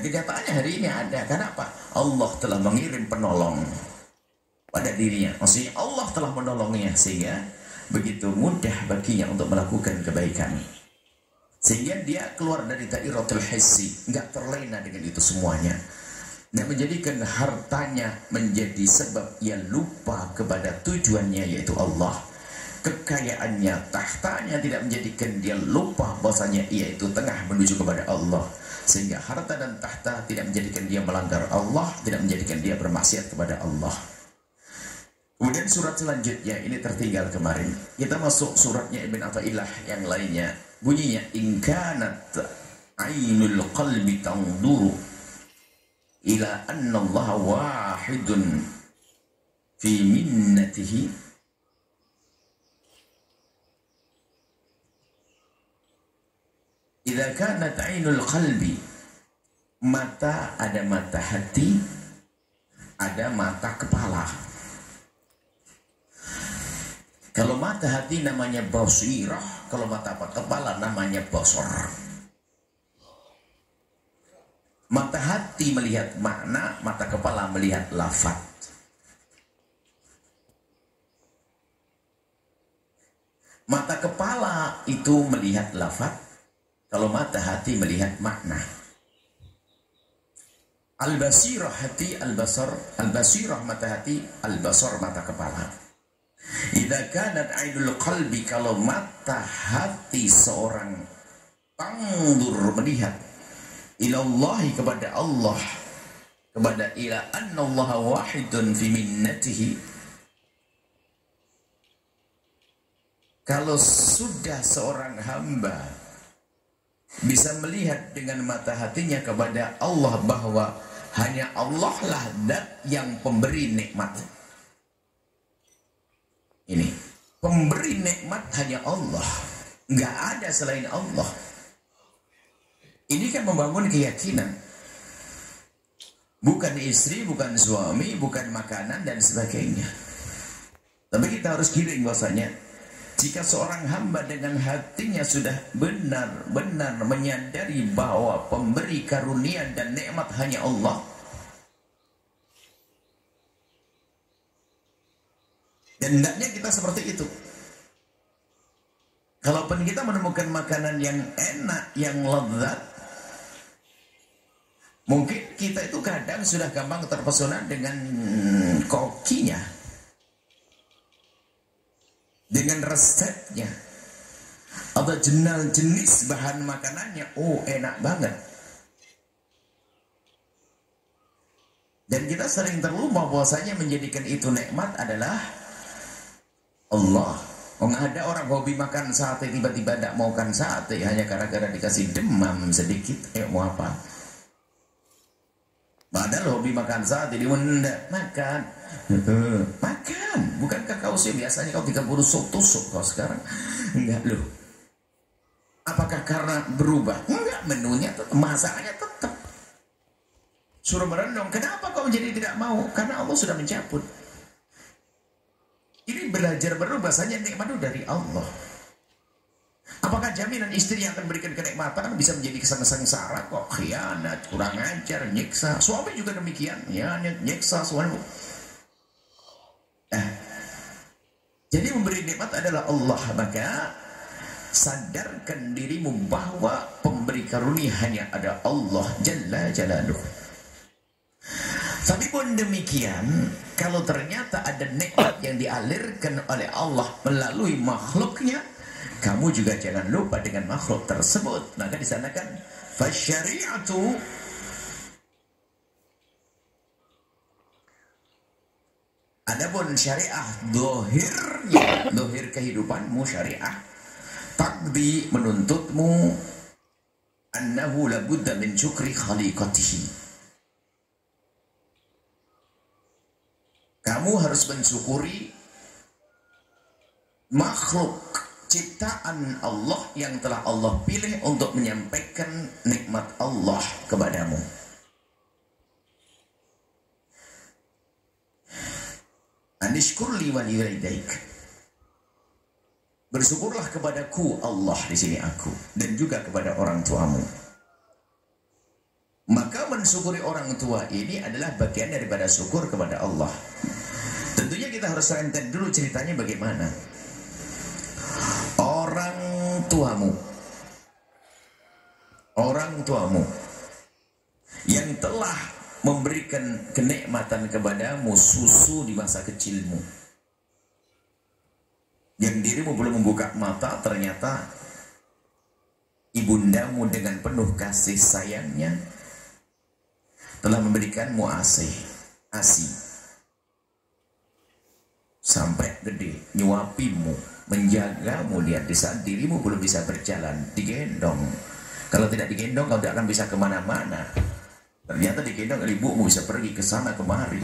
kenyataannya hari ini ada. Kenapa? Allah telah mengirim penolong pada dirinya. Maksudnya Allah telah menolongnya sehingga begitu mudah baginya untuk melakukan kebaikan. Sehingga dia keluar dari dairatul hissi, nggak terlena dengan itu semuanya. Dan menjadikan hartanya menjadi sebab ia lupa kepada tujuannya yaitu Allah. Kekayaannya, tahtanya tidak menjadikan dia lupa bahwasanya ia itu tengah menuju kepada Allah. Sehingga harta dan tahta tidak menjadikan dia melanggar Allah, tidak menjadikan dia bermaksiat kepada Allah. Kemudian surat selanjutnya, ini tertinggal kemarin. Kita masuk suratnya Ibn Athaillah yang lainnya. Bunyinya, in kanat ainul qalbi tanduru ila anna Allah wahidun fi minnatihi idza kanat ainul qalbi, mata ada mata hati, ada mata kepala. Kalau mata hati namanya basirah, kalau mata kepala namanya basar. Mata hati melihat makna, mata kepala melihat lafaz. Mata kepala itu melihat lafaz, kalau mata hati melihat makna. Al-basirah hati, al-basar, al-basirah mata hati, al-basar mata kepala. Idza kanat ainul qalbi, kalau mata hati seorang tangdur melihat ilallahi kepada Allah, kepada ila annallaha wahidun fi minnatihi, kalau sudah seorang hamba bisa melihat dengan mata hatinya kepada Allah bahwa hanya Allah lah zat yang pemberi nikmat. Ini pemberi nikmat hanya Allah, nggak ada selain Allah. Ini kan membangun keyakinan, bukan istri, bukan suami, bukan makanan dan sebagainya. Tapi kita harus giring bahwasanya jika seorang hamba dengan hatinya sudah benar-benar menyadari bahwa pemberi karunia dan nikmat hanya Allah, dan hendaknya kita seperti itu. Kalaupun kita menemukan makanan yang enak, yang lezat, mungkin kita itu kadang sudah gampang terpesona dengan kokinya, dengan resepnya, atau jenis bahan makanannya. Oh, enak banget. Dan kita sering terlupa bahwasanya menjadikan itu nikmat adalah Allah. Ada orang hobi makan sate, tiba-tiba tidak mau makan sate hanya gara-gara dikasih demam sedikit. Mau apa? Padahal hobi makan sate, dia tidak makan. Makan. Bukankah kau sih biasanya kau 30 tusuk kau sekarang? Enggak loh. Apakah karena berubah? Enggak, menunya tetap, masakannya tetap. Suruh merenung, kenapa kau menjadi tidak mau? Karena Allah sudah mencabut. Ini belajar berubah saja, nikmat itu dari Allah. Apakah jaminan istri yang akan berikan kenikmatan bisa menjadi sengsara kok? Khianat, kurang ajar, nyiksa. Suami juga demikian, ya, nyiksa suami. Jadi memberi nikmat adalah Allah. Maka sadarkan dirimu bahwa pemberi karunia hanya ada Allah Jalla Jalaluh. Tapi pun demikian, kalau ternyata ada nikmat yang dialirkan oleh Allah melalui makhluknya, kamu juga jangan lupa dengan makhluk tersebut. Maka di sana kan fasyari'atu, adapun syariah dohirnya, dohir kehidupanmu syariah takdi menuntutmu annahu labudda min syukri khaliqatihi. Kamu harus mensyukuri makhluk ciptaan Allah yang telah Allah pilih untuk menyampaikan nikmat Allah kepadamu. Anishkurli wa liwalidaik. Bersyukurlah kepadaku Allah, di sini aku, dan juga kepada orang tuamu. Maka mensyukuri orang tua ini adalah bagian daripada syukur kepada Allah. Tentunya kita harus rentet dulu ceritanya bagaimana. Orang tuamu yang telah memberikan kenikmatan kepadamu susu di masa kecilmu, yang dirimu belum membuka mata, ternyata ibundamu dengan penuh kasih sayangnya telah memberikanmu ASI sampai gede, nyuapimu, menjagamu. Lihat di saat dirimu belum bisa berjalan, digendong. Kalau tidak digendong, kau tidak akan bisa kemana-mana. Ternyata digendong ibumu bisa pergi ke sana kemari,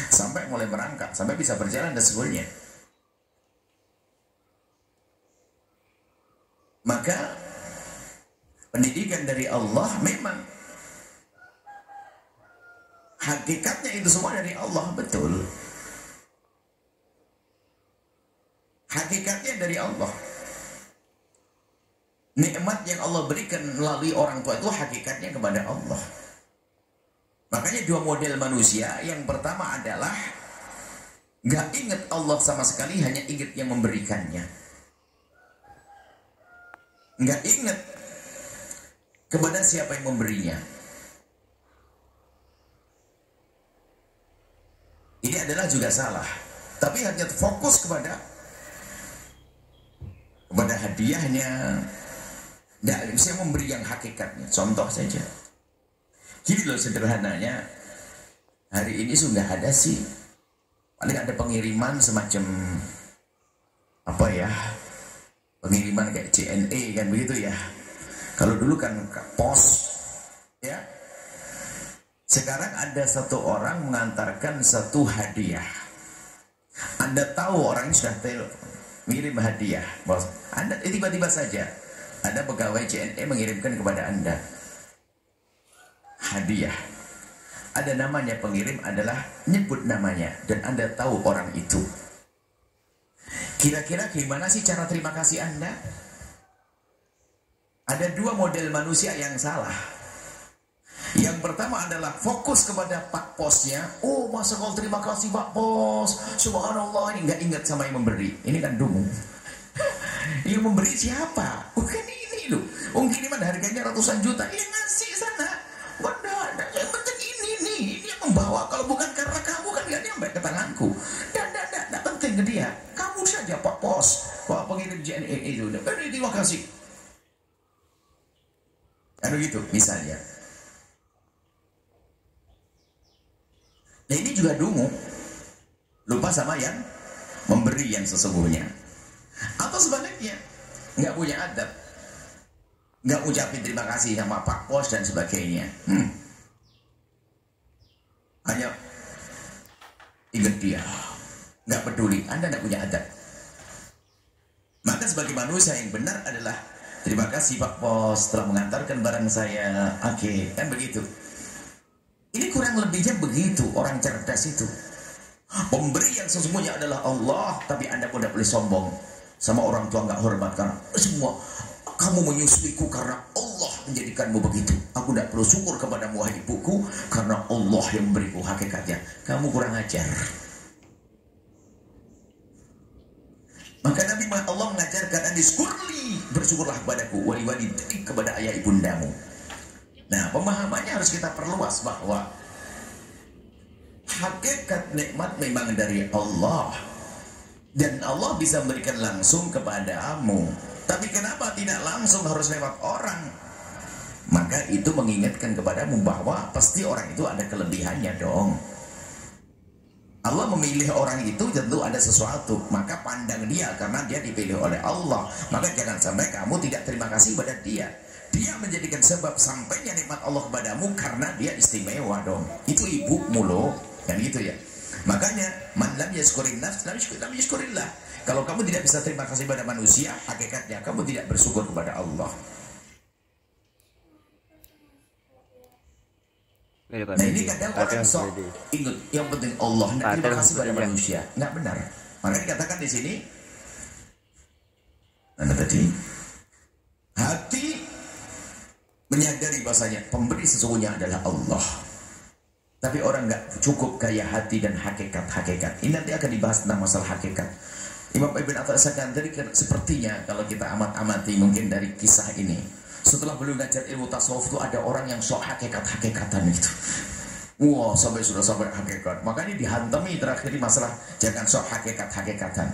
sampai mulai merangkak, sampai bisa berjalan dan sebagainya. Maka pendidikan dari Allah memang hakikatnya itu semua dari Allah, betul. Hakikatnya dari Allah. Nikmat yang Allah berikan melalui orang tua itu hakikatnya kepada Allah. Makanya dua model manusia. Yang pertama adalah gak ingat Allah sama sekali, hanya ingat yang memberikannya. Gak ingat kepada siapa yang memberinya. Ini adalah juga salah. Tapi hanya fokus kepada hadiahnya. Tidak bisa memberi yang hakikatnya. Contoh saja, gini loh sederhananya, hari ini sudah ada sih, paling ada pengiriman semacam apa ya, pengiriman kayak JNE kan begitu ya. Kalau dulu kan pos ya, sekarang ada satu orang mengantarkan satu hadiah. Anda tahu orang ini sudah ngirim hadiah, bos. Anda tiba-tiba saja ada pegawai JNE mengirimkan kepada Anda hadiah. Ada namanya, pengirim adalah nyebut namanya, dan Anda tahu orang itu. Kira-kira gimana sih cara terima kasih Anda? Ada dua model manusia yang salah. Yang pertama adalah fokus kepada Pak Posnya. Oh, masa kau terima kasih Pak Pos, subhanallah. Ini nggak ingat sama yang memberi. Ini kan dungu. Yang memberi siapa? Bukan ini loh. Kiriman harganya ratusan juta. Yang ngasih sana. Wadah, yang penting ini yang membawa. Kalau bukan karena kamu kan gak nyampe ke tanganku. Tidak penting ke dia. Kamu saja Pak Pos, Pak pengirim JNE itu. Terima kasih. Kan begitu misalnya. Nah ini juga dungu. Lupa sama yang memberi yang sesungguhnya. Atau sebaliknya, nggak punya adab, nggak ucapin terima kasih sama Pak Pos dan sebagainya. Hanya ingat dia, nggak peduli. Anda nggak punya adab. Maka sebagai manusia yang benar adalah terima kasih Pak Pos telah mengantarkan barang saya. Oke, kan begitu. Ini kurang lebihnya begitu orang cerdas itu. Pemberi yang sesungguhnya adalah Allah, tapi Anda pun tidak boleh sombong. Sama orang tua nggak hormat karena semua kamu menyusuiku karena Allah menjadikanmu begitu. Aku tidak perlu syukur kepadamu wahai ibuku karena Allah yang memberiku hakikatnya. Kamu kurang ajar. Maka Nabi Allah mengajarkan anisykurli, bersyukurlah kepadaku, wali kepada ayah ibundamu. Nah pemahamannya harus kita perluas bahwa hakikat nikmat memang dari Allah. Dan Allah bisa memberikan langsung kepadamu. Tapi kenapa tidak langsung harus lewat orang? Maka itu mengingatkan kepadamu bahwa pasti orang itu ada kelebihannya dong. Allah memilih orang itu tentu ada sesuatu. Maka pandang dia karena dia dipilih oleh Allah. Maka jangan sampai kamu tidak terima kasih pada dia. Dia menjadikan sebab sampainya nikmat Allah kepadamu karena dia istimewa dong. Itu ibumu loh. Kan gitu ya. Makanya man lam yashkurin nafs lam yashkurillah. Kalau kamu tidak bisa terima kasih pada manusia, hakikatnya kamu tidak bersyukur kepada Allah. Nah ini kadang orang sok ingat yang penting Allah, tidak terima kasih pada manusia. Nggak benar. Makanya dikatakan di sini, mana tadi? Hati menyadari bahasanya pemberi sesungguhnya adalah Allah. Tapi orang nggak cukup kaya hati dan hakikat-hakikat. Ini nanti akan dibahas tentang masalah hakikat. Imam Ibn Atha As-Sakandari sepertinya kalau kita amat-amati mungkin dari kisah ini, setelah beliau ngajar ilmu tasawuf itu ada orang yang sok hakikat-hakikatan itu. Wah, sampai sudah sampai hakikat. Makanya dihantami terakhir di masalah jangan sok hakikat-hakikatan.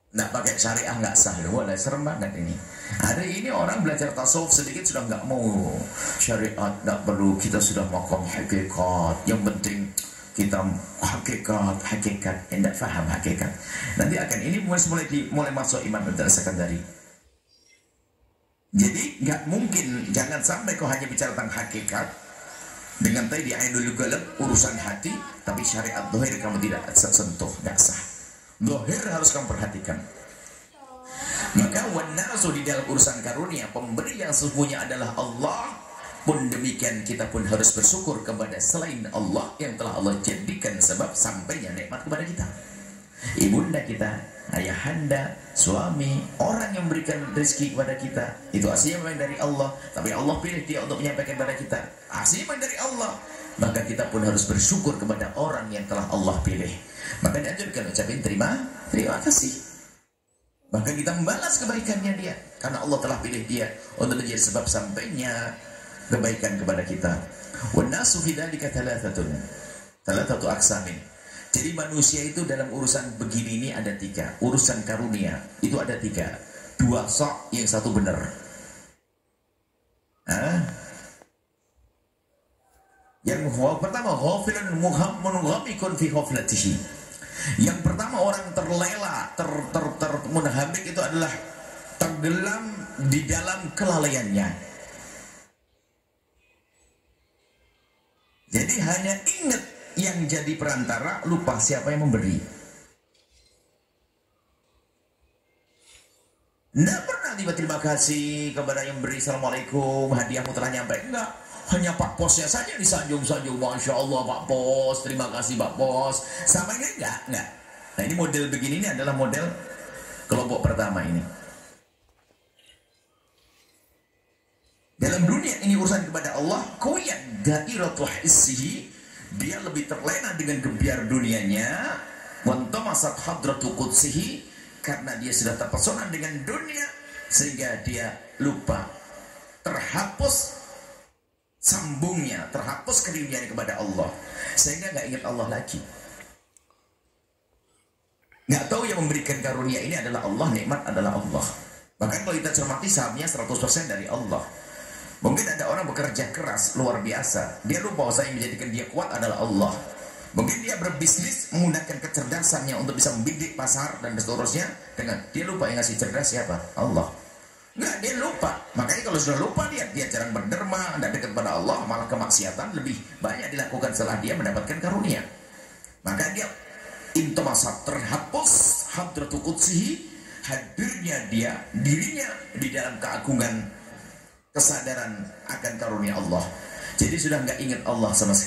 Nggak pakai syariah nggak sah. Wah, serem banget ini. Hari ini orang belajar tasawuf sedikit sudah nggak mau syariat, nggak perlu, kita sudah makom hakikat. Yang penting kita hakikat, tidak faham hakikat. Nanti akan ini mulai masuk Imam Ibn Atha As-Sakandari. Jadi nggak mungkin, jangan sampai kau hanya bicara tentang hakikat dengan tadi ainul qalb urusan hati, tapi syariat zahir kamu tidak sentuh, nggak sah. Zahir harus kamu perhatikan. Maka wanasu di dalam urusan karunia pemberi yang sesungguhnya adalah Allah. Pun demikian kita pun harus bersyukur kepada selain Allah yang telah Allah jadikan sebab sampainya nikmat kepada kita. Ibunda kita, ayahanda, suami, orang yang memberikan rezeki kepada kita, itu aslinya memang dari Allah. Tapi Allah pilih dia untuk menyampaikan kepada kita, aslinya memang dari Allah. Maka kita pun harus bersyukur kepada orang yang telah Allah pilih. Maka dianjurkan ucapin terima kasih. Maka kita membalas kebaikannya dia, karena Allah telah pilih dia untuk menjadi sebab sampainya kebaikan kepada kita. Wanasu fi dzalika thalathatu aqsamin. Jadi manusia itu dalam urusan begini ini ada 3. Urusan karunia itu ada 3. 2 sok, yang 1 benar. Yang pertama ghafilun mughamikun fi ghaflatihi. Yang pertama orang terlena, munhamik itu adalah tenggelam di dalam kelalaiannya. Jadi hanya ingat yang jadi perantara, lupa siapa yang memberi. Tidak pernah tiba terima kasih kepada yang beri, assalamualaikum, hadiahmu telah nyampe. Enggak, hanya Pak Posnya saja disanjung-sanjung, Masya Allah Pak Pos, terima kasih Pak Pos. Sama ini enggak. Nah ini model begini, ini adalah model kelompok pertama ini. Dalam dunia ini urusan kepada Allah, koyan dairatul hissihi, dia lebih terlena dengan gebiar dunianya, wantamasat hadratu qudsihi, karena dia sudah terpesona dengan dunia sehingga dia lupa, terhapus sambungnya, terhapus kerinduannya kepada Allah, sehingga nggak ingat Allah lagi. Nggak tahu yang memberikan karunia ini adalah Allah, nikmat adalah Allah. Bahkan kalau kita cermati sahamnya 100% dari Allah. Mungkin ada orang bekerja keras luar biasa, dia lupa bahwa yang menjadikan dia kuat adalah Allah. Mungkin dia berbisnis menggunakan kecerdasannya untuk bisa membidik pasar dan seterusnya, dengan dia lupa yang ngasih cerdas siapa? Allah. Enggak, dia lupa. Makanya kalau sudah lupa dia jarang berderma, tidak dekat pada Allah, malah kemaksiatan lebih banyak dilakukan setelah dia mendapatkan karunia. Maka dia intomasat, terhapus hadratu qudsihi, hadirnya dia, dirinya di dalam keagungan, kesadaran akan karunia Allah. Jadi sudah nggak ingat Allah sama sekali.